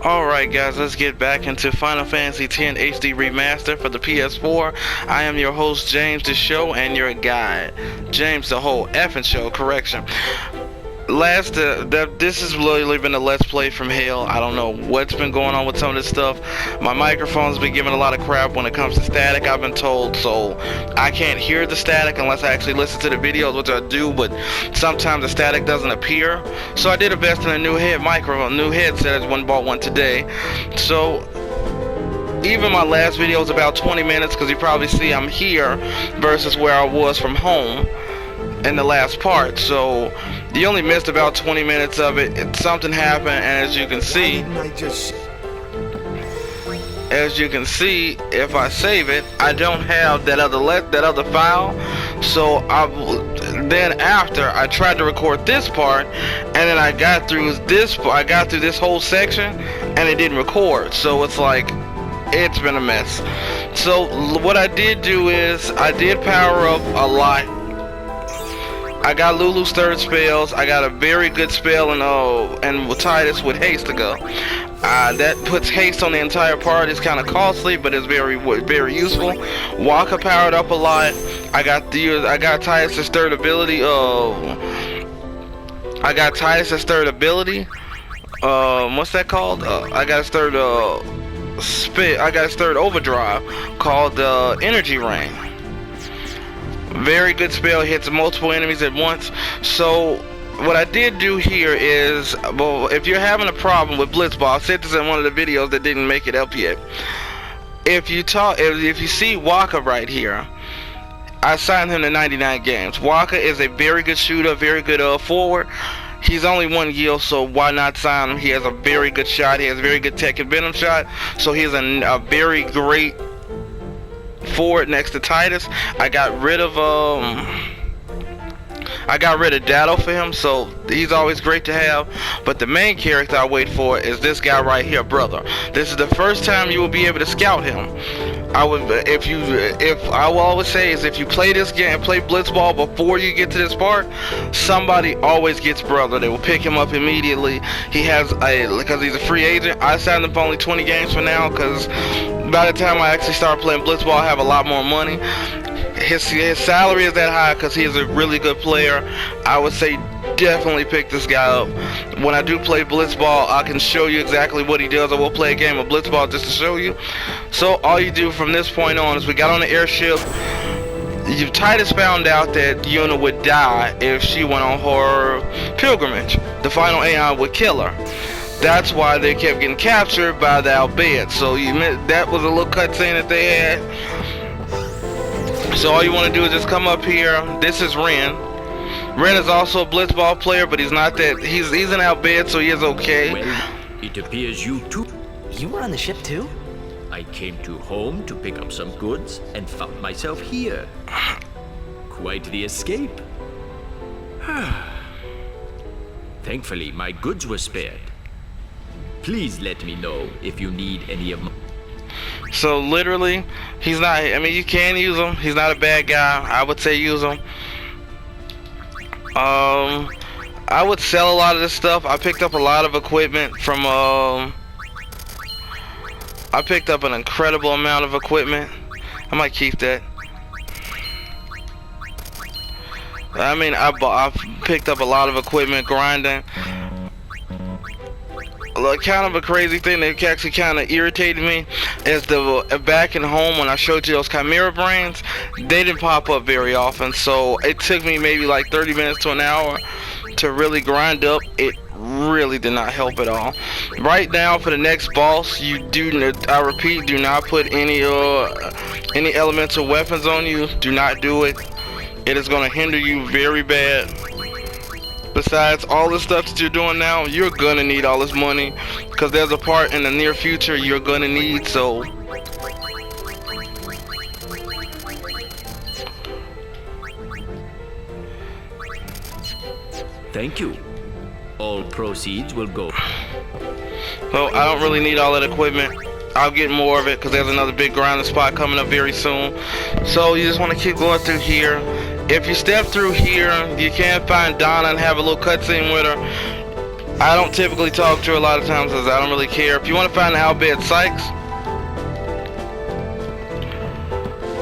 Alright guys, let's get back into Final Fantasy X HD Remastered for the PS4. I am your host James the Show and your guide. James the whole effing show, correction. This has literally been a let's play from hell. I don't know what's been going on with some of this stuff. My microphone's been giving a lot of crap when it comes to static, I've been told, so I can't hear the static unless I actually listen to the videos, which I do, but sometimes the static doesn't appear. So I did invest in a new headset. I just went and bought one today. So even my last video was about 20 minutes, because you probably see I'm here versus where I was from home in the last part, so you only missed about 20 minutes of it. Something happened, and as you can see, if I save it, I don't have that other file. So then after I tried to record this part, and then I got through this whole section, and it didn't record. So it's like, it's been a mess. So what I did do is I did power up a lot. I got Lulu's third spells. I got a very good spell and Titus with haste to go. That puts haste on the entire party. It's kind of costly, but it's very useful. Waka powered up a lot. I got Titus's third ability. What's that called? I got his third overdrive called Energy Ring. Very good spell, hits multiple enemies at once. So what I did do here is, well, if you're having a problem with Blitzball, I said this in one of the videos that didn't make it up yet. If you see Waka right here, I signed him to 99 games. Waka is a very good shooter, very good forward. He's only one yield, so why not sign him? He has a very good shot. He has a very good tech and venom shot. So he's a very great forward next to Titus. I got rid of Datto for him, so he's always great to have. But the main character I wait for is this guy right here, brother. This is the first time you will be able to scout him. I will always say is, if you play this game, play Blitzball before you get to this part, somebody always gets brother. They will pick him up immediately. Because he's a free agent. I signed him for only 20 games for now, because by the time I actually start playing Blitzball, I have a lot more money. His salary is that high because he is a really good player. I would say definitely pick this guy up. When I do play Blitzball, I can show you exactly what he does. I will play a game of Blitzball just to show you. So all you do from this point on is, we got on the airship. Titus found out that Yuna would die if she went on her pilgrimage. The final Aeon would kill her. That's why they kept getting captured by the Albed. So that was a little cutscene that they had. So all you want to do is just come up here. This is Ren. Ren is also a Blitzball player, but he's not that. He's an Albed, so he is okay. Well, it appears you too. You were on the ship too? I came to home to pick up some goods and found myself here. Quite the escape. Thankfully, my goods were spared. Please let me know if you need any of my... So literally, he's not, I mean, you can use him. He's not a bad guy. I would say use him. I would sell a lot of this stuff. I picked up a lot of equipment from, I picked up an incredible amount of equipment. I might keep that. I mean, I picked up a lot of equipment grinding. Kind of a crazy thing that actually kind of irritated me is back in home when I showed you those Chimera brains, they didn't pop up very often. So it took me maybe like 30 minutes to an hour to really grind up. It really did not help at all. Right now, for the next boss, I repeat, do not put any elemental weapons on you. Do not do it. It is going to hinder you very bad. Besides all the stuff that you're doing now, you're gonna need all this money, because there's a part in the near future you're gonna need. So Thank you. All proceeds will go. So I don't really need all that equipment. I'll get more of it because there's another big grinding spot coming up very soon. So you just want to keep going through here. If you step through here, you can find Donna and have a little cutscene with her. I don't typically talk to her a lot of times because I don't really care. If you want to find Albert Sykes,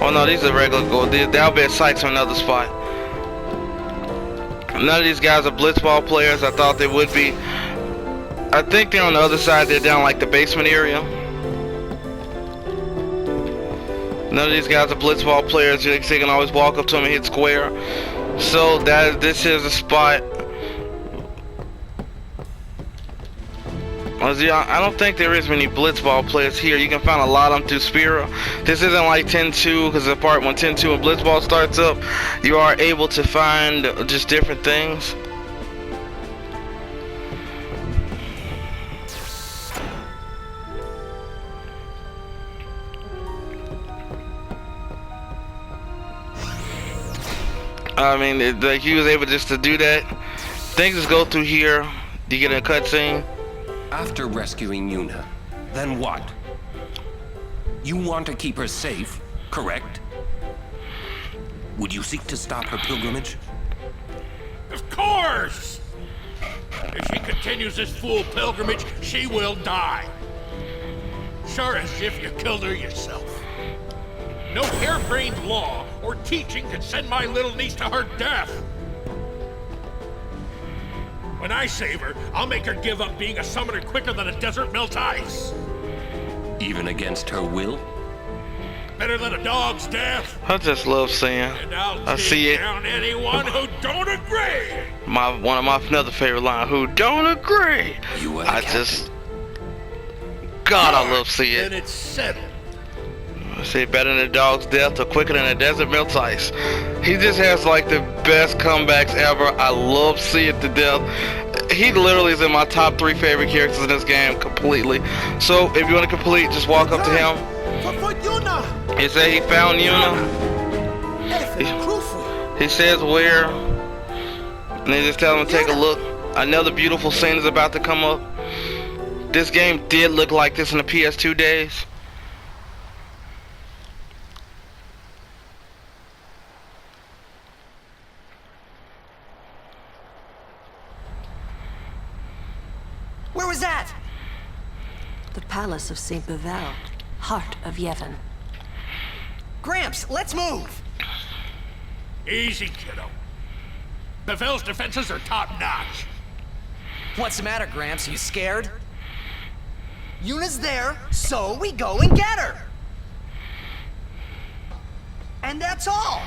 oh no, these are regular gold. The Albert Sykes are another spot. None of these guys are blitzball players. I thought they would be. I think they're on the other side. They're down like the basement area. None of these guys are blitzball players. They can always walk up to them and hit square. So this is a spot. I don't think there is many blitzball players here. You can find a lot of them through Spira. This isn't like 10-2 because the part when 10-2 and blitzball starts up, you are able to find just different things. I mean, like he was able just to do that. Things just go through here. You get a cutscene. After rescuing Yuna, then what? You want to keep her safe, correct? Would you seek to stop her pilgrimage? Of course! If she continues this fool pilgrimage, she will die. Sure as if you killed her yourself. No harebrained law or teaching can send my little niece to her death. When I save her, I'll make her give up being a summoner quicker than a desert melts ice. Even against her will? Better than a dog's death. I just love seeing. And I'll I see it. down anyone who don't agree. One of my another favorite line. Who don't agree? You are the I captain. just. God, I love seeing Then it. it's settled. See, better than a dog's death or quicker than a desert melts ice. He just has like the best comebacks ever. I love seeing it to death. He literally is in my top 3 favorite characters in this game completely. So if you want to complete, just walk up to him. He said he found Yuna. He says where. And they just tell him to take a look. Another beautiful scene is about to come up. This game did look like this in the PS2 days. Where was that? The Palace of St. Bevel, heart of Yevon. Gramps, let's move! Easy, kiddo. Bevel's defenses are top-notch. What's the matter, Gramps? You scared? Yuna's there, so we go and get her! And that's all!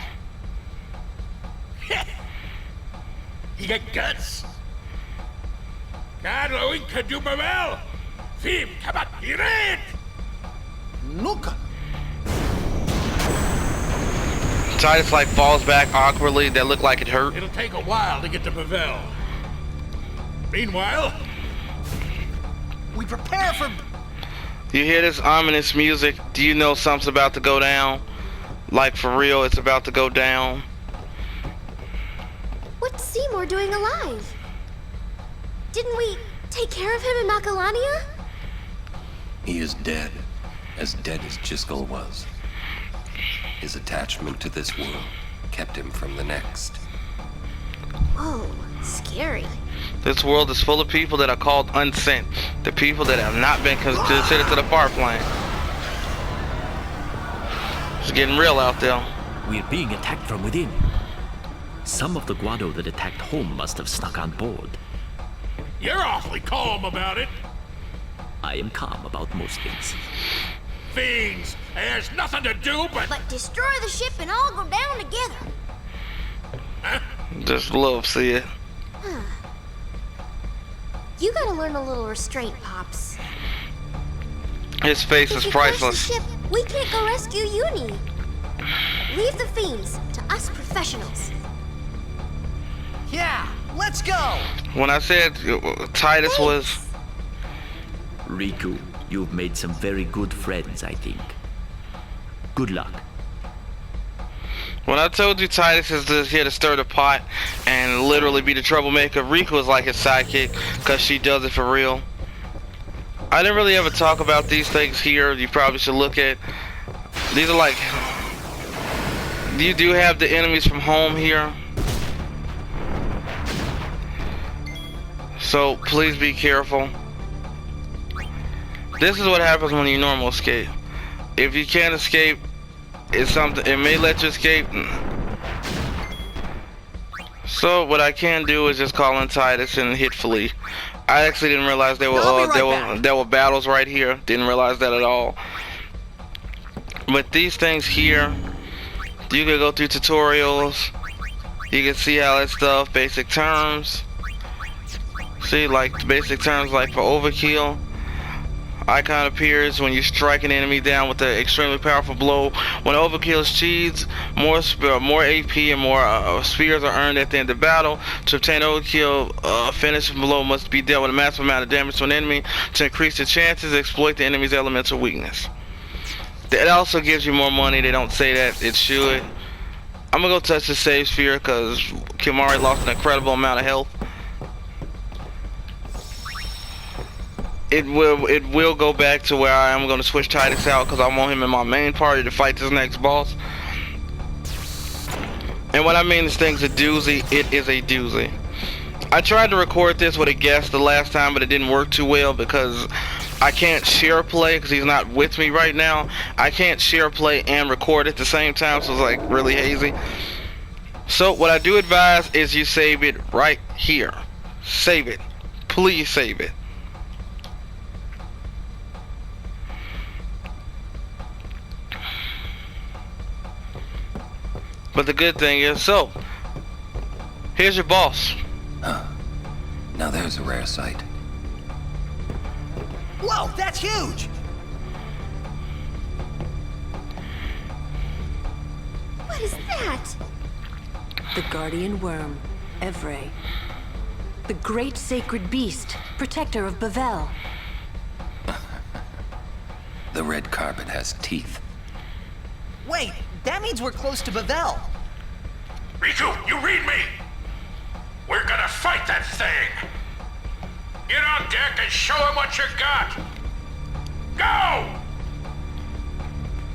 You got guts? Carlo Inca du Bevel! Fim kabat iret! Look! Titus like falls back awkwardly. That looked like it hurt. It'll take a while to get to Bevel. Meanwhile, We prepare for... You hear this ominous music? Do you know something's about to go down? Like for real, it's about to go down. What's Seymour doing alive? Didn't we take care of him in Macalania? He is dead as Jiskel was. His attachment to this world kept him from the next. Whoa, scary. This world is full of people that are called unsent. The people that have not been considered to the far plane. It's getting real out there. We're being attacked from within. Some of the Guado that attacked home must have snuck on board. you're awfully calm about it. I am calm about most things. Fiends, there's nothing to do but... But destroy the ship and all go down together. Huh? Just love see it. You gotta learn a little restraint, Pops. His face If is you crash the priceless. ship, we can't go rescue Uni. Leave the fiends to us professionals. Yeah, let's go! When I said Titus was... Riku, you've made some very good friends, I think. Good luck. When I told you Titus is just here to stir the pot and literally be the troublemaker, Riku is like his sidekick because she does it for real. I didn't really ever talk about these things here. You probably should look at. These are like... You do have the enemies from home here. So please be careful. This is what happens when you normal escape. If you can't escape, it's something. It may let you escape. So what I can do is just call in Titus and hit flee. I actually didn't realize there were battles right here. Didn't realize that at all. But these things here, you can go through tutorials. You can see how that stuff, basic terms. See, like the basic terms, like for overkill. Icon appears when you strike an enemy down with an extremely powerful blow. When overkill achieves, more AP and more spheres are earned at the end of battle. To obtain overkill, finishing blow must be dealt with a massive amount of damage to an enemy. To increase the chances, exploit the enemy's elemental weakness. That also gives you more money. They don't say that it should. I'm gonna go touch the save sphere because Kimari lost an incredible amount of health. It will go back to where I am going to switch Titus out because I want him in my main party to fight this next boss. And what I mean this thing's a doozy. It is a doozy. I tried to record this with a guest the last time, but it didn't work too well because I can't share play because he's not with me right now. I can't share play and record at the same time, so it's like really hazy. So what I do advise is you save it right here. Save it. Please save it. But the good thing is, so, here's your boss. Now there's a rare sight. Whoa, that's huge! What is that? The guardian worm, Evray. The great sacred beast, protector of Bavel. The red carpet has teeth. Wait, that means we're close to Bavel. Riku, you read me! We're gonna fight that thing! Get on deck and show him what you got! Go!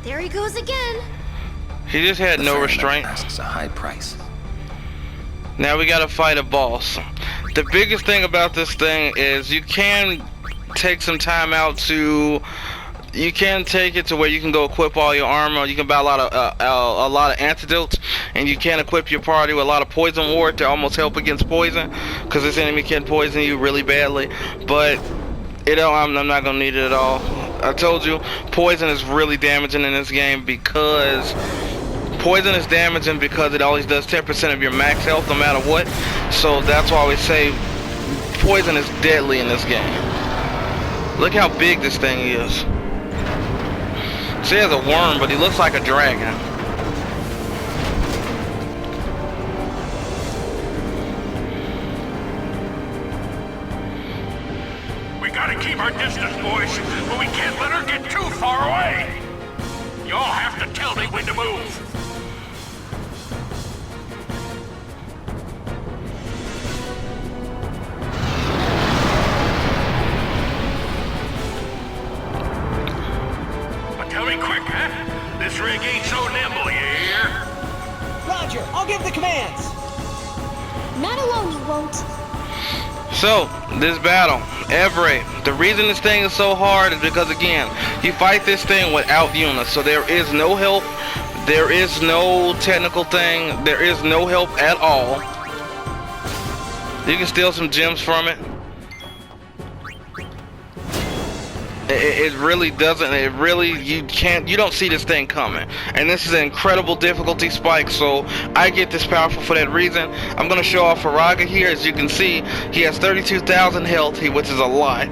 There he goes again. He just had no The restraint. asks a high price. Now we gotta fight a boss. The biggest thing about this thing is you can take some time out to. You can take it to where you can go equip all your armor. You can buy a lot of antidotes, and you can equip your party with a lot of poison ward to almost help against poison, because this enemy can poison you really badly. But I'm not gonna need it at all. I told you, poison is really damaging in this game because poison is damaging because it always does 10% of your max health no matter what. So that's why we say poison is deadly in this game. Look how big this thing is. See, he has a worm, but he looks like a dragon. We gotta keep our distance, boys, but we can't let her get too far away! Y'all have to tell me when to move! Tell me quick, huh? This rig ain't so nimble, you hear? Roger, I'll give the commands. Not alone, you won't. So, this battle, Evray, the reason this thing is so hard is because, again, you fight this thing without Yuna, so there is no help, there is no technical thing, there is no help at all. You can steal some gems from it. It really doesn't, you don't see this thing coming. And this is an incredible difficulty spike, so I get this powerful for that reason. I'm going to show off Faraga here. As you can see, he has 32,000 health, which is a lot.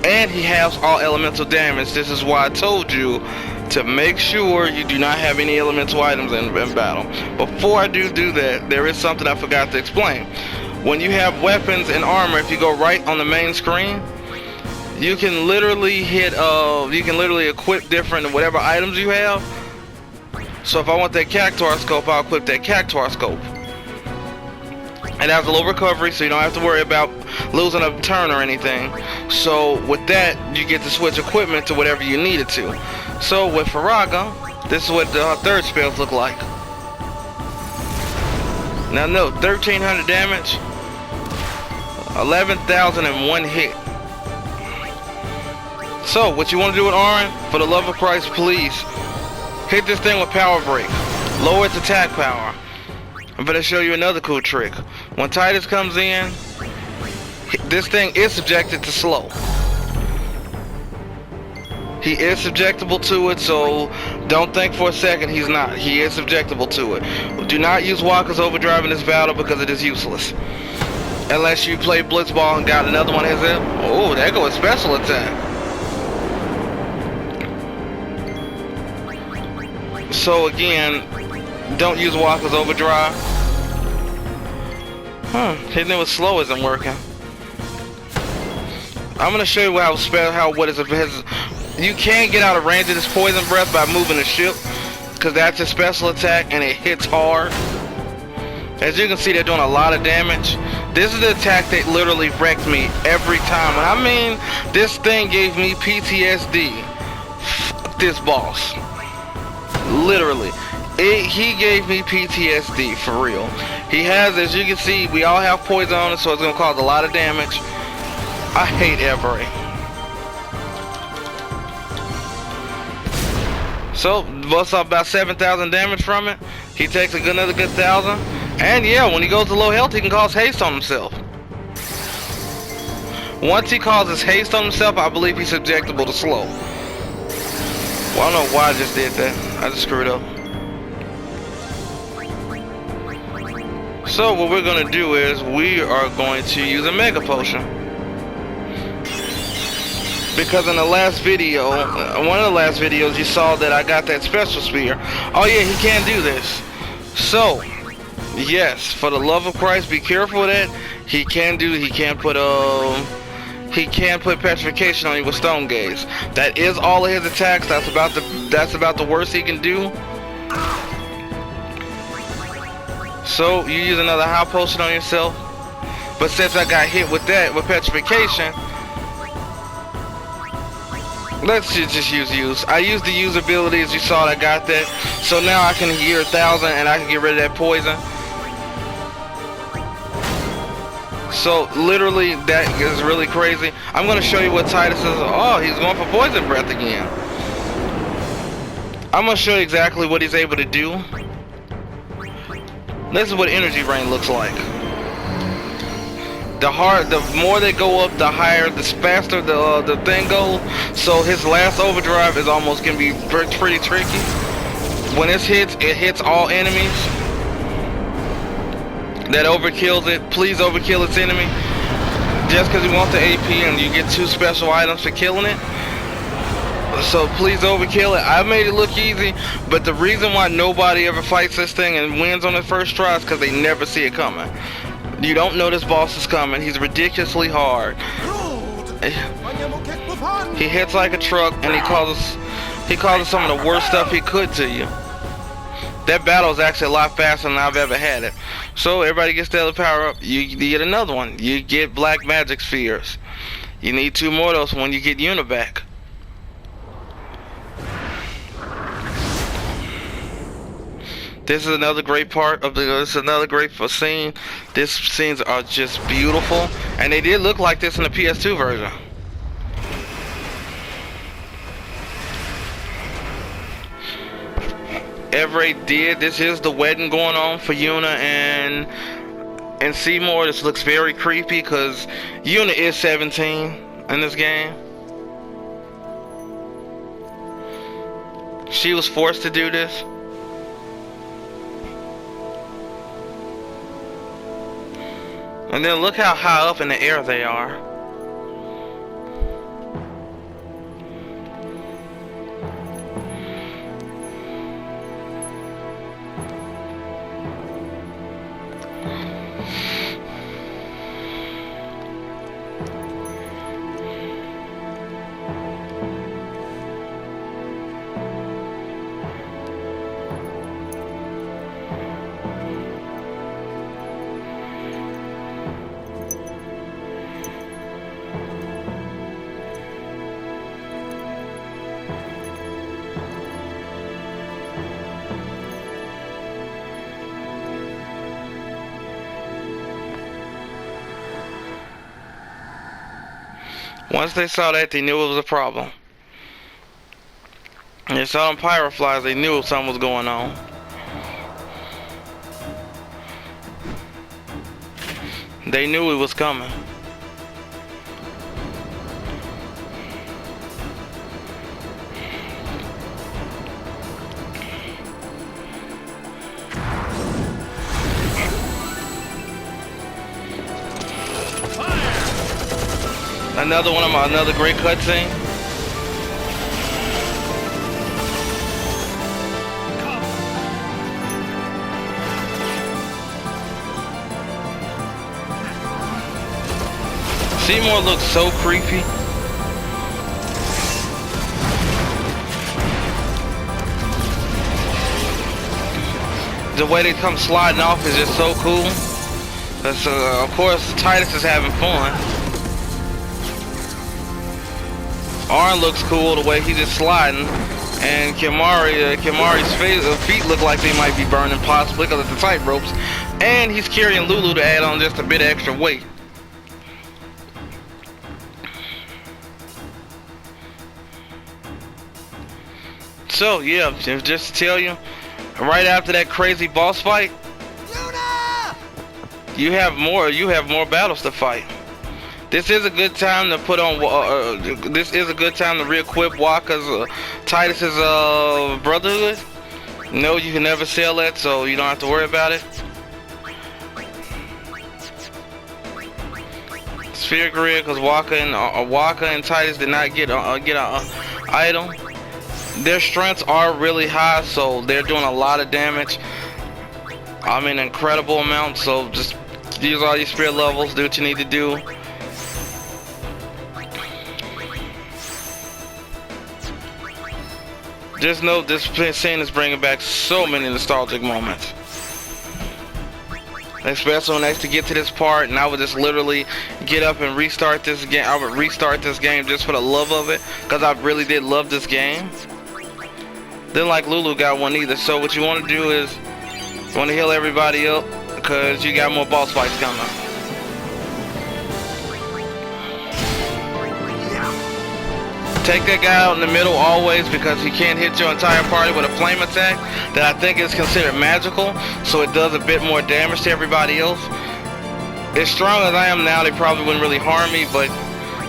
And he has all elemental damage. This is why I told you to make sure you do not have any elemental items in battle. Before I do that, there is something I forgot to explain. When you have weapons and armor, if you go right on the main screen, you can literally equip different whatever items you have. So if I want that Cactuar scope, I'll equip that Cactuar scope. It has a low recovery, so you don't have to worry about losing a turn or anything. So with that, you get to switch equipment to whatever you need it to. So with Faraga, this is what the third spells look like. Now note, 1300 damage. 11,000 in one hit. So, what you want to do with Orin? For the love of Christ, please hit this thing with Power Break. Lower its attack power. I'm gonna show you another cool trick. When Titus comes in, this thing is subjected to slow. He is subjectable to it, so don't think for a second he's not. He is subjectable to it. Do not use Walker's Overdrive in this battle because it is useless. Unless you play Blitzball and got another one his hip. Oh, there goes special attack. So again, don't use Walker's Overdrive. Hitting it with slow isn't working. I'm gonna show you you can get out of range of this poison breath by moving the ship, because that's a special attack and it hits hard. As you can see, they're doing a lot of damage. This is the attack that literally wrecked me every time. And I mean, this thing gave me PTSD. This boss. Literally. He gave me PTSD, for real. He has, as you can see, we all have poison on it, so it's going to cause a lot of damage. I hate Everett. So, busts up about 7,000 damage from it. He takes another good 1,000. And yeah, when he goes to low health, he can cause haste on himself. Once he causes haste on himself, I believe he's subjectable to slow. Well, I don't know why I just did that. I just screwed up. So what we're going to do is we are going to use a Mega Potion. Because in the last video, one of the last videos, you saw that I got that special spear. Oh yeah, he can't do this. So, yes, for the love of Christ, be careful with that. He can't put petrification on you with Stone Gaze. That is all of his attacks. That's about the worst he can do. So you use another high potion on yourself. But since I got hit with that, with petrification, let's just use. I used the use ability, as you saw, I got that. So now I can heal 1,000 and I can get rid of that poison. So literally, that is really crazy. I'm going to show you what Titus is. Oh, he's going for poison breath again. I'm going to show you exactly what he's able to do. This is what energy rain looks like. The more they go up, the higher, the faster the thing goes. So his last overdrive is almost gonna be pretty tricky. When it hits all enemies. That overkills it. Please overkill its enemy. Just because you want the AP and you get 2 special items for killing it. So please overkill it. I made it look easy, but the reason why nobody ever fights this thing and wins on the first try is because they never see it coming. You don't know this boss is coming. He's ridiculously hard. He hits like a truck, and he causes some of the worst stuff he could to you. That battle is actually a lot faster than I've ever had it. So everybody gets the other power up. You get another one. You get black magic spheres. You need 2 more of those when you get Una back. This is another great part of this is another great scene. These scenes are just beautiful, and they did look like this in the PS2 version. Everett did. This is the wedding going on for Una and Seymour. This looks very creepy because Una is 17 in this game. She was forced to do this. And then look how high up in the air they are. Once they saw that, they knew it was a problem. They saw them pyroflies, they knew something was going on. They knew it was coming. Another great cutscene. Seymour looks so creepy. The way they come sliding off is just so cool. That's, of course, Titus is having fun. Arn looks cool the way he's just sliding, and Kimari's feet look like they might be burning, possibly because of the tight ropes, and he's carrying Lulu to add on just a bit of extra weight. So yeah, just to tell you, right after that crazy boss fight, you have more battles to fight. This is a good time to put on. This is a good time to re-equip Waka's Titus's Brotherhood. No, you can never sell that, so you don't have to worry about it. Sphere Grid, because Waka and Titus did not get an item. Their strengths are really high, so they're doing a lot of damage. I mean, incredible amounts. So just use all these spirit levels. Do what you need to do. Just know this scene is bringing back so many nostalgic moments. Especially when I actually get to this part and I would just literally get up and restart this game. I would restart this game just for the love of it, because I really did love this game. Didn't like Lulu got one either. So what you want to do is you want to heal everybody up, because you got more boss fights coming. Take that guy out in the middle always, because he can't hit your entire party with a flame attack that I think is considered magical, so it does a bit more damage to everybody else. As strong as I am now, they probably wouldn't really harm me, but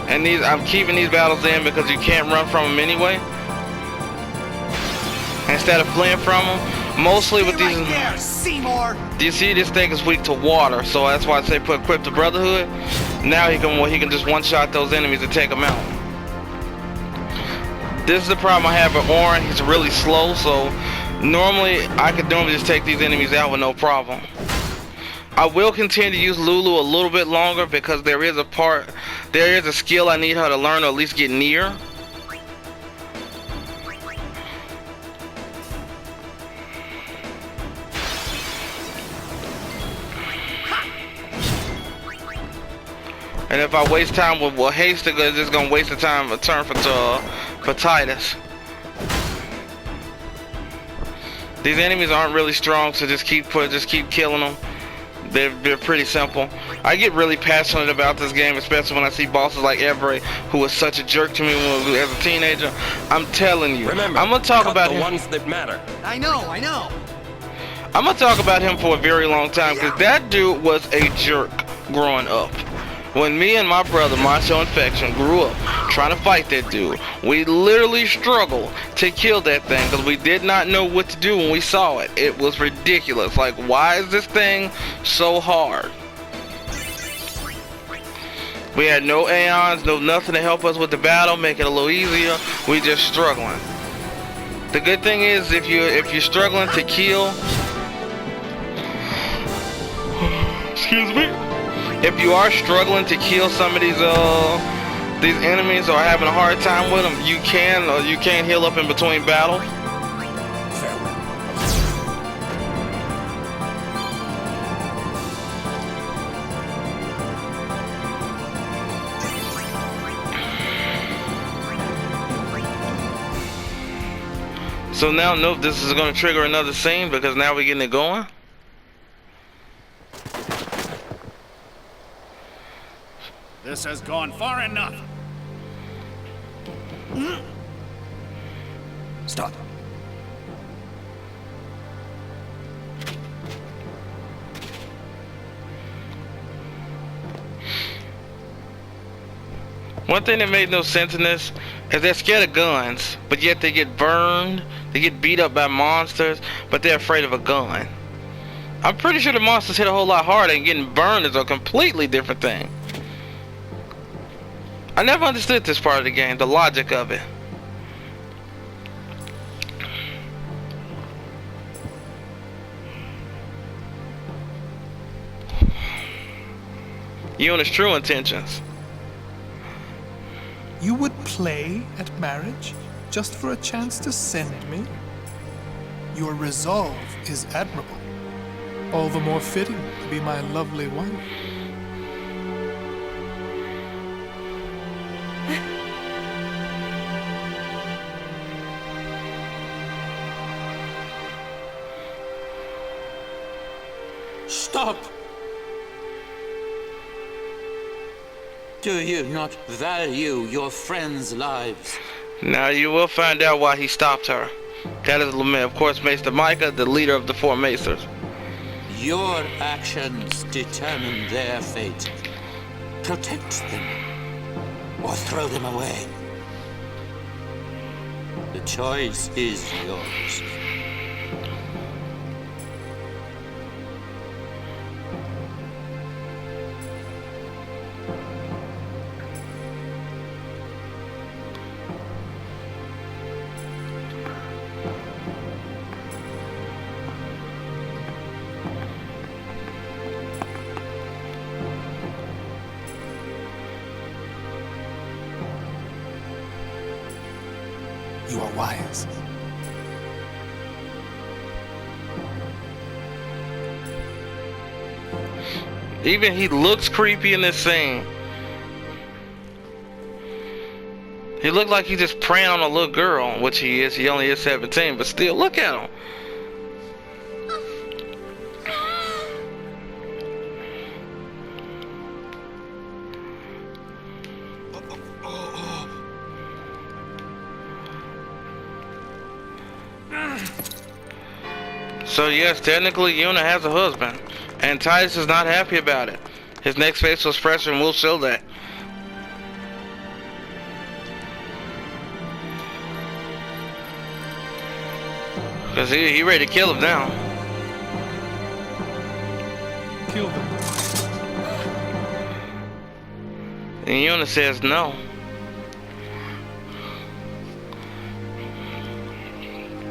I'm keeping these battles in because you can't run from them anyway. Instead of fleeing from them, mostly with these. Right there, Seymour. Do you see this thing is weak to water, so that's why I say put equip the Brotherhood. Now he can just one-shot those enemies and take them out. This is the problem I have with Orin. He's really slow, so normally I could just take these enemies out with no problem. I will continue to use Lulu a little bit longer, because there is a skill I need her to learn, or at least get near. And if I waste time with haste, it's just gonna waste the time. A turn for Titus. These enemies aren't really strong, so just keep killing them. They're pretty simple. I get really passionate about this game, especially when I see bosses like Everett, who was such a jerk to me as a teenager. I'm telling you. Remember, I'm gonna talk about the him. ones that matter. I know. I'm gonna talk about him for a very long time, because that dude was a jerk growing up. When me and my brother, Macho Infection, grew up trying to fight that dude, we literally struggled to kill that thing because we did not know what to do when we saw it. It was ridiculous. Like, why is this thing so hard? We had no aeons, no nothing to help us with the battle, make it a little easier. We just struggling. The good thing is, if you're struggling to kill, excuse me. If you are struggling to kill some of these enemies or having a hard time with them, you can heal up in between battles. So now, nope, this is going to trigger another scene, because now we're getting it going. This has gone far enough. Stop. One thing that made no sense in this is they're scared of guns, but yet they get burned, they get beat up by monsters, but they're afraid of a gun. I'm pretty sure the monsters hit a whole lot harder, and getting burned is a completely different thing. I never understood this part of the game, the logic of it. Yuna's true intentions. You would play at marriage just for a chance to send me? Your resolve is admirable. All the more fitting to be my lovely wife. Stop! Do you not value your friends' lives? Now you will find out why he stopped her. That is Lament, of course, Maester Micah, the leader of the four Maesters. Your actions determine their fate. Protect them, or throw them away. The choice is yours. You are wise. Even he looks creepy in this scene. He looked like he's just preying on a little girl, which he is. He only is 17, but still, look at him. So yes, technically Yuna has a husband, and Titus is not happy about it. His next facial expression will show that. Cause he ready to kill him now. Kill them. And Yuna says no.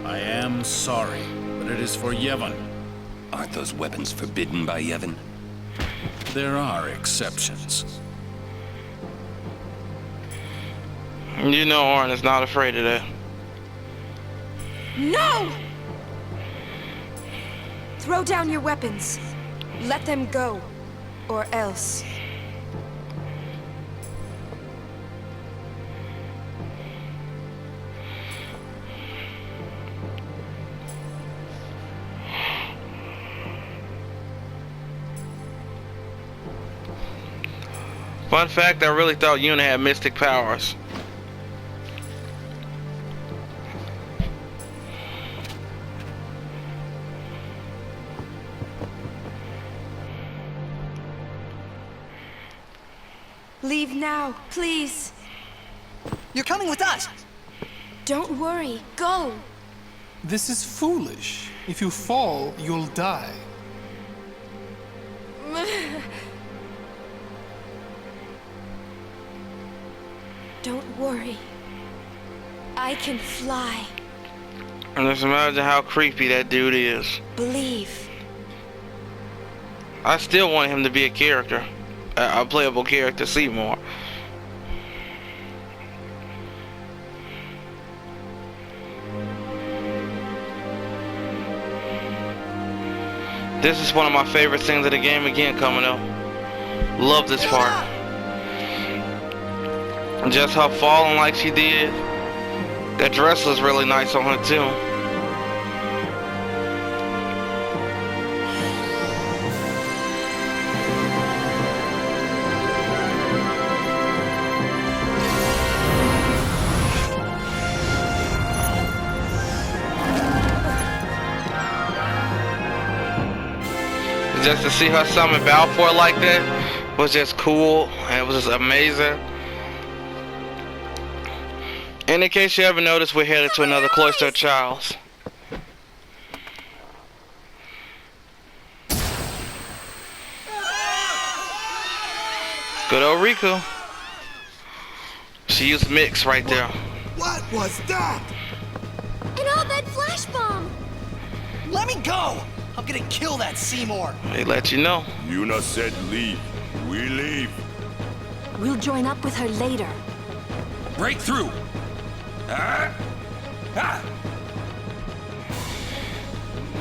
I am sorry, but it is for Yevon. Aren't those weapons forbidden by Yevon? There are exceptions. You know Arn is not afraid of that. No! Throw down your weapons. Let them go. Or else. Fun fact, I really thought Yuna had mystic powers. Leave now, please. You're coming with us! Don't worry. Go. This is foolish. If you fall, you'll die. Don't worry. I can fly. And just imagine how creepy that dude is. Believe. I still want him to be a character. A playable character, Seymour. This is one of my favorite scenes of the game again coming up. Love this part. Just her falling like she did. That dress was really nice on her too. just to see her summon Balfour like that was just cool, and it was just amazing. And in case you ever noticed, we're headed to another cloistered Charles. Good old Riku. She used mix right there. What was that? An all-bed flash bomb! Let me go! I'm gonna kill that Seymour! They let you know. Yuna said leave. We leave. We'll join up with her later. Break through! Ah! Ah!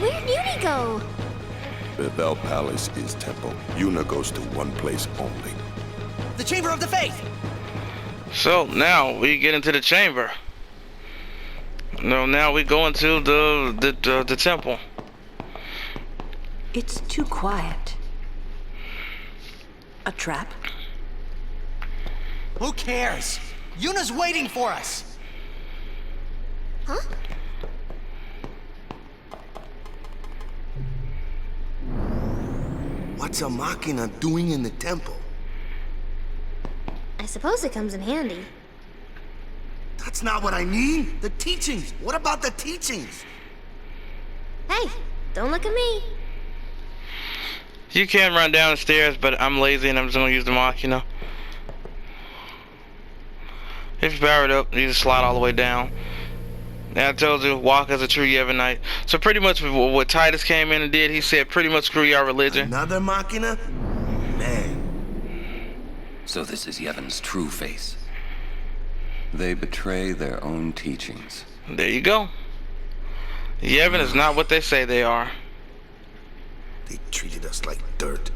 Where'd Yuni go? Bethel Palace is temple. Yuna goes to one place only. The Chamber of the Faith! So now we get into the chamber. No, now we go into the temple. It's too quiet. A trap? Who cares? Yuna's waiting for us! Huh? What's a Machina doing in the temple? I suppose it comes in handy. That's not what I mean. The teachings. What about the teachings? Hey, don't look at me. You can run down the stairs, but I'm lazy and I'm just gonna use the Machina. If you power it up, you just slide all the way down. Now I told you, walk as a true Yevonite. So pretty much what Titus came in and did, he said pretty much screw your religion. Another Machina? Man. So this is Yevon's true face. They betray their own teachings. There you go. Yevon is not what they say they are. They treated us like dirt.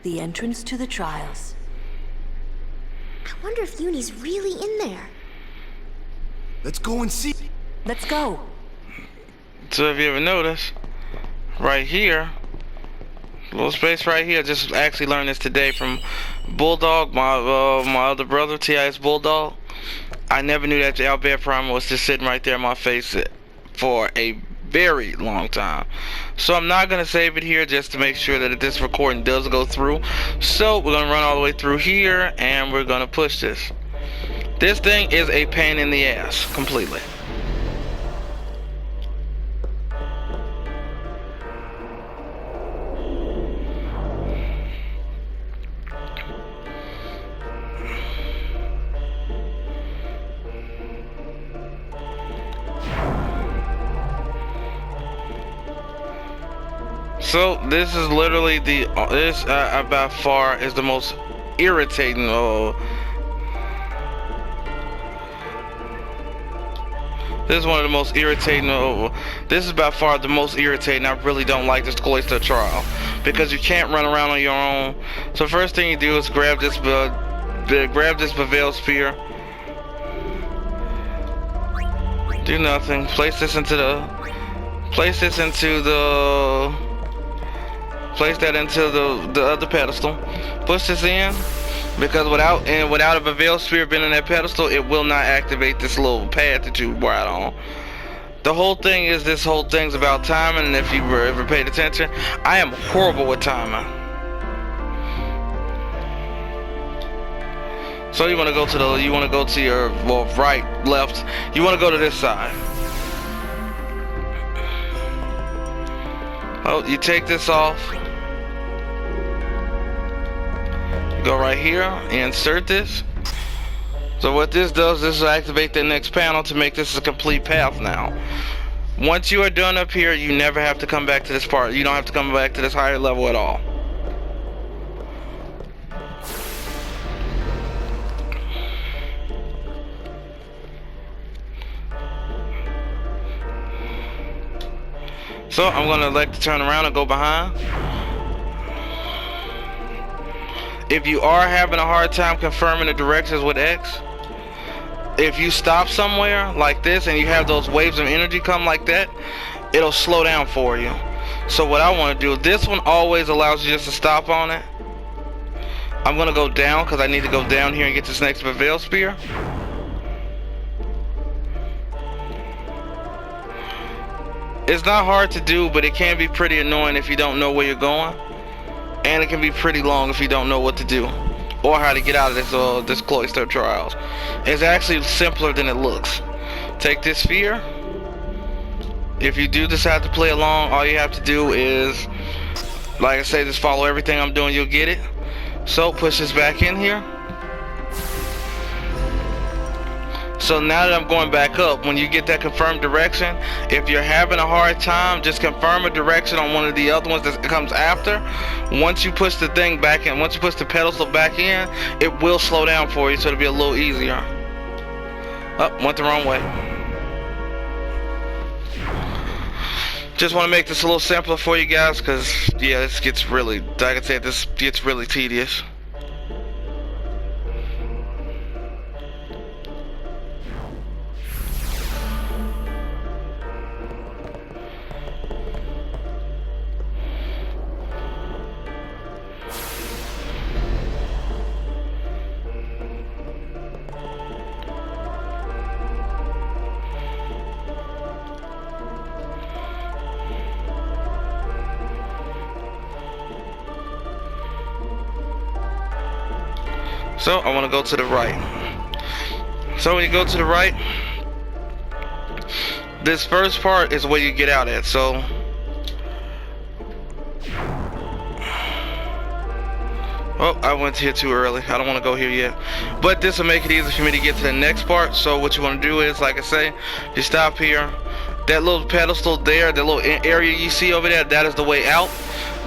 The entrance to the trials. I wonder if Yuni's really in there. Let's go and see. Let's go. So if you ever notice, right here, little space right here, just actually learned this today from Bulldog, my other brother, TIS Bulldog. I never knew that the Albert Primer was just sitting right there in my face for a very long time. So I'm not going to save it here just to make sure that this recording does go through. So we're going to run all the way through here and we're going to push this. This thing is a pain in the ass, completely. So this is literally this by far is the most irritating. This is one of the most irritating. This is by far the most irritating. I really don't like this cloister trial because you can't run around on your own. So first thing you do is grab this Bevel Spear. Do nothing. Place this into the other pedestal. Push this in, because without a Bevel Spear being in that pedestal, it will not activate this little pad that you brought on. The whole thing is, this whole thing's about timing, and if you ever paid attention, I am horrible with timing. So you want to go to your right, left. You want to go to this side. Oh, you take this off. Go right here, insert this. So what this does, this will activate the next panel to make this a complete path now. Once you are done up here, you never have to come back to this part. You don't have to come back to this higher level at all. So I'm gonna elect to turn around and go behind. If you are having a hard time confirming the directions with X, if you stop somewhere like this and you have those waves of energy come like that, it'll slow down for you. So what I want to do, this one always allows you just to stop on it. I'm gonna go down because I need to go down here and get this next Bevel Spear. It's not hard to do, but it can be pretty annoying if you don't know where you're going. And it can be pretty long if you don't know what to do. Or how to get out of this cloister trials. It's actually simpler than it looks. Take this sphere. If you do decide to play along, all you have to do is, like I say, just follow everything I'm doing, you'll get it. So push this back in here. So now that I'm going back up, when you get that confirmed direction, if you're having a hard time, just confirm a direction on one of the other ones that comes after. Once you push the thing back in, once you push the pedestal back in, it will slow down for you, so it'll be a little easier. Oh, went the wrong way. Just want to make this a little simpler for you guys, because yeah, this gets really, like I said, this gets really tedious. So I want to go to the right. So when you go to the right, this first part is where you get out at. So oh, I went here too early. I don't want to go here yet. But this will make it easy for me to get to the next part. So what you want to do is, like I say, you stop here. That little pedestal there, the little area you see over there, that is the way out.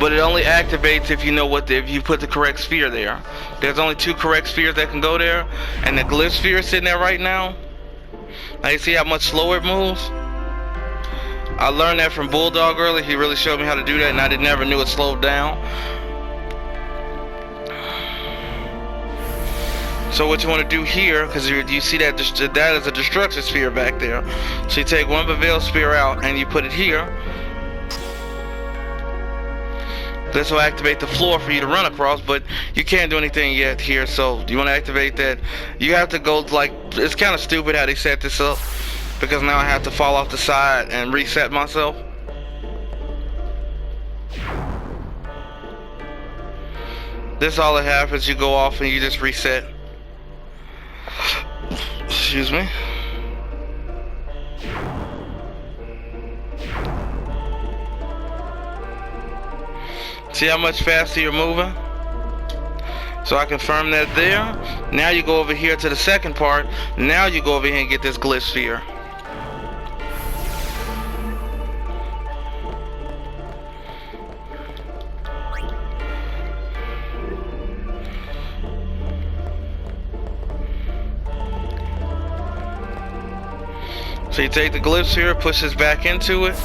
But it only activates if you know if you put the correct sphere there. There's only 2 correct spheres that can go there, and the glyph sphere is sitting there right now. Now you see how much slower it moves? I learned that from Bulldog earlier. He really showed me how to do that, and I never knew it slowed down. So what you want to do here, because you see that is a destruction sphere back there. So you take one Bevel Spear out and you put it here. This will activate the floor for you to run across, but you can't do anything yet here. So you want to activate that. You have to go, like, it's kind of stupid how they set this up, because now I have to fall off the side and reset myself. This all that happens, you go off and you just reset. Excuse me. See how much faster you're moving? So I confirm that there. Now you go over here to the second part. Now you go over here and get this glyph sphere. So you take the glyph sphere, push this back into it.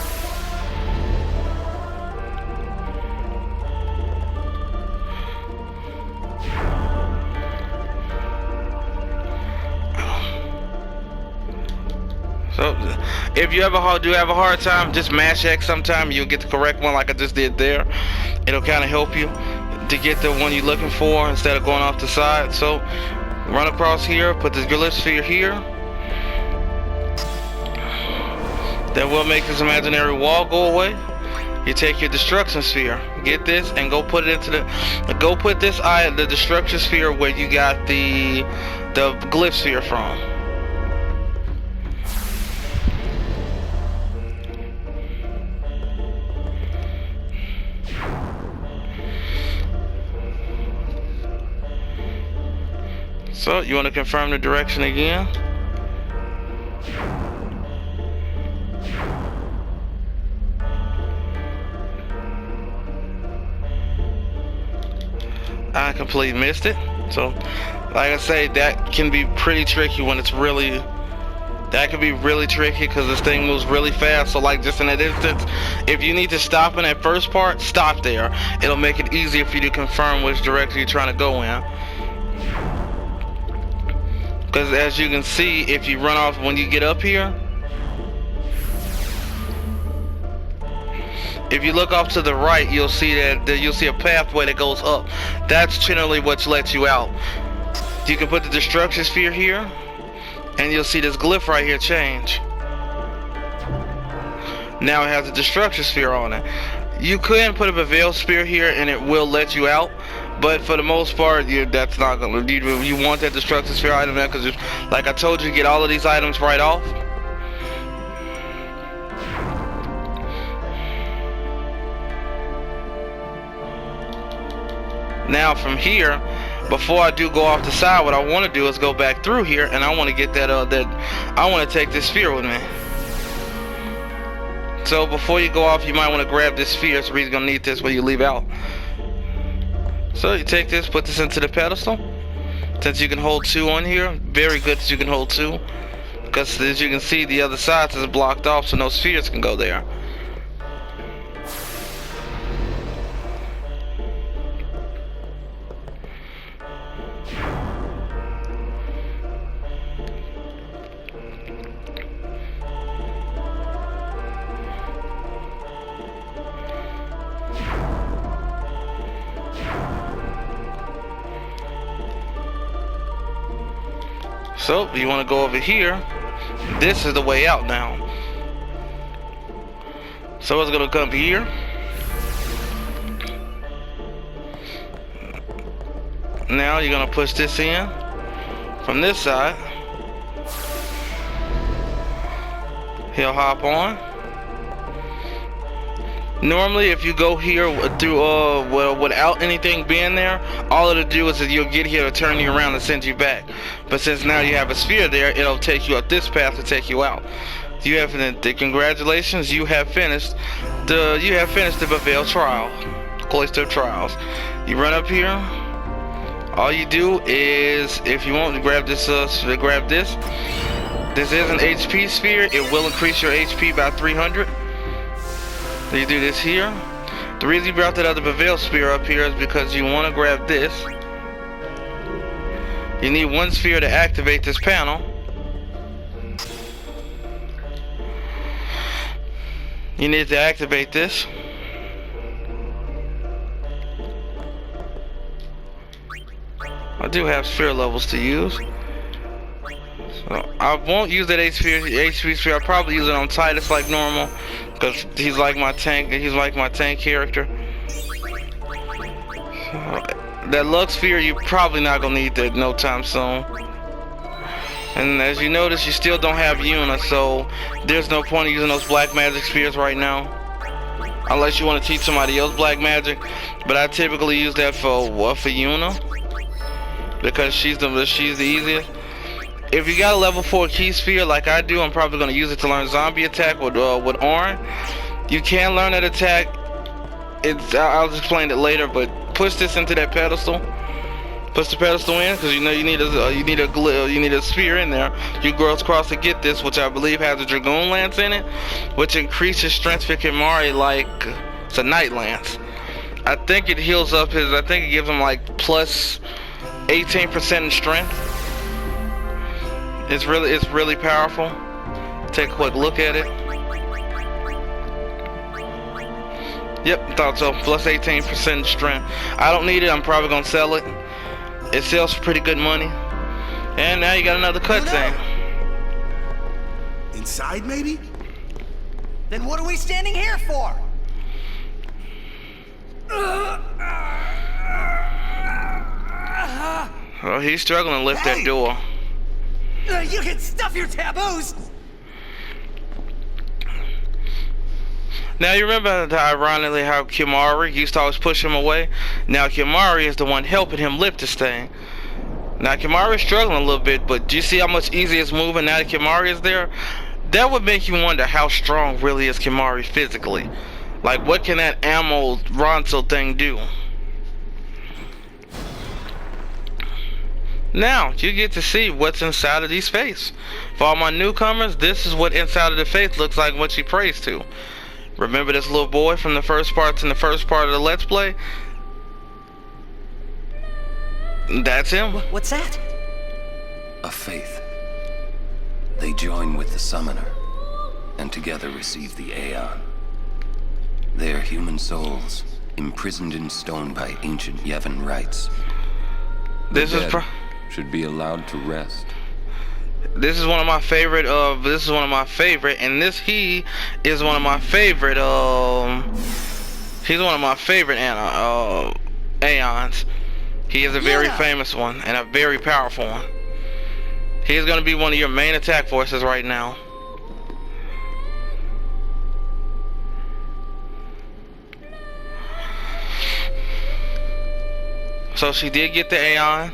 So if you ever do have a hard time, just mash X sometime. You'll get the correct one like I just did there. It'll kind of help you to get the one you're looking for instead of going off the side. So run across here, put the glyph sphere here. That will make this imaginary wall go away. You take your destruction sphere, get this, and go put it into the destruction sphere where you got the glyph sphere from. So you want to confirm the direction again. I completely missed it. So like I say, that can be pretty tricky when it's really, that can be really tricky because this thing moves really fast. So like just in that instance, if you need to stop in that first part, stop there. It'll make it easier for you to confirm which direction you're trying to go in. Because as you can see, if you run off when you get up here, If you look off to the right, you'll see you'll see a pathway that goes up. That's generally what lets you out. You can put the destruction sphere here, and you'll see this glyph right here change. Now it has a destruction sphere on it. You could put a veil spear here, and it will let you out. But for the most part, that's not gonna. You want that destruction sphere item there because, like I told you, you get all of these items right off. Now from here, before I do go off the side, what I want to do is go back through here, and I want to get that I want to take this sphere with me. So before you go off, you might want to grab this sphere. So you're gonna need this when you leave out. So you take this, put this into the pedestal. Since you can hold 2 on here, very good that you can hold 2. Because as you can see, the other side is blocked off, so no spheres can go there. So you want to go over here. This is the way out now. So it's gonna come here. Now you're gonna push this in from this side. He'll hop on. Normally, if you go here through well, without anything being there, all it'll do is that you'll get here to turn you around and send you back. But since now you have a sphere there, it'll take you up this path to take you out. You have congratulations, you have finished the Bevelle trial, Cloister of Trials. You run up here. All you do is, if you want to grab this, grab this. This is an HP sphere. It will increase your HP by 300. You do this here. The reason you brought that other Bevelle sphere up here is because you want to grab this. You need 1 sphere to activate this panel. You need to activate this. I do have sphere levels to use. So I won't use that HP sphere. I'll probably use it on Titus like normal. Because he's like my tank character. That Lux sphere, you're probably not gonna need that no time soon. And as you notice, you still don't have Yuna, so there's no point in using those black magic spheres right now. Unless you want to teach somebody else black magic. But I typically use that for Yuna. Because she's the easiest. If you got a level 4 key sphere like I do, I'm probably going to use it to learn zombie attack with Ornn. You can learn that attack. I'll explain it later, but push this into that pedestal. Push the pedestal in, because you know you need a sphere in there. You go across to get this, which I believe has a Dragoon Lance in it, which increases strength for Kimahri like it's a Night Lance. I think it heals up his. I think it gives him like plus 18% in strength. It's really powerful. Take a quick look at it. Yep, thought so. Plus 18% strength. I don't need it. I'm probably gonna sell it. It sells for pretty good money. And now you got another cutscene. Inside, maybe? Then what are we standing here for? Oh, he's struggling to lift that door. You can stuff your taboos! Now you remember ironically how Kimahri used to always push him away? Now Kimahri is the one helping him lift this thing. Now Kimahri is struggling a little bit, but do you see how much easier it's moving now that Kimahri is there? That would make you wonder how strong really is Kimahri physically. Like, what can that ammo Ronso thing do? Now, you get to see what's inside of these faiths. For all my newcomers, this is what inside of the faith looks like, what she prays to. Remember this little boy from the first part of the Let's Play? That's him. What's that? A faith. They join with the summoner, and together receive the Aeon. They are human souls, imprisoned in stone by ancient Yevon rites. This is should be allowed to rest. This is one of my favorite. This is one of my favorite, and he is one of my favorite. He's one of my favorite Aeons. He is a very famous one and a very powerful one. He is going to be one of your main attack forces right now. So she did get the Aeon.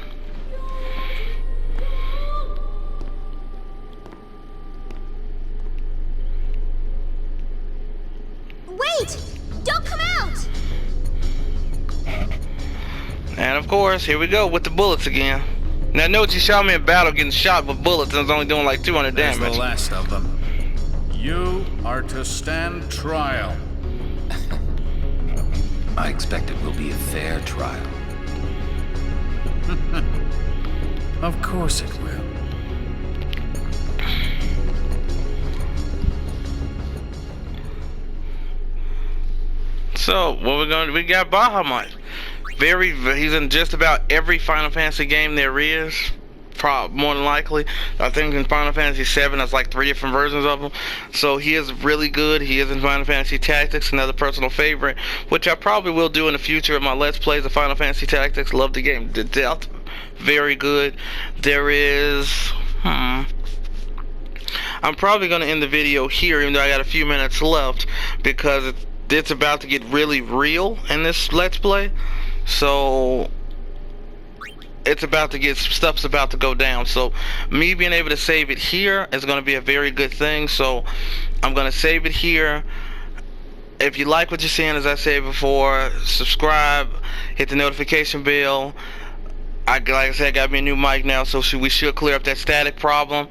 Wait! Don't come out! And of course, here we go with the bullets again. Now note you shot me in battle getting shot with bullets and it's only doing like 200 There's damage. the last of them. You are to stand trial. I expect it will be a fair trial. Of course it will. So we got Bahamut. He's in just about every Final Fantasy game there is. More than likely. I think in Final Fantasy VII there's like 3 different versions of him. So he is really good. He is in Final Fantasy Tactics, another personal favorite, which I probably will do in the future of my Let's Plays of Final Fantasy Tactics. Love the game to death. Very good. There is I'm probably going to end the video here, even though I got a few minutes left, because it's about to get really real in this Let's Play. So stuff's about to go down. So me being able to save it here is going to be a very good thing. So I'm going to save it here. If you like what you're seeing, as I said before, subscribe, hit the notification bell. Like I said, I got me a new mic now, so we should clear up that static problem.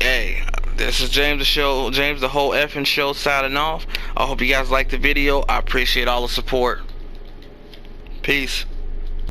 Hey, this is James the whole effing show signing off. I hope you guys liked the video. I appreciate all the support. Peace.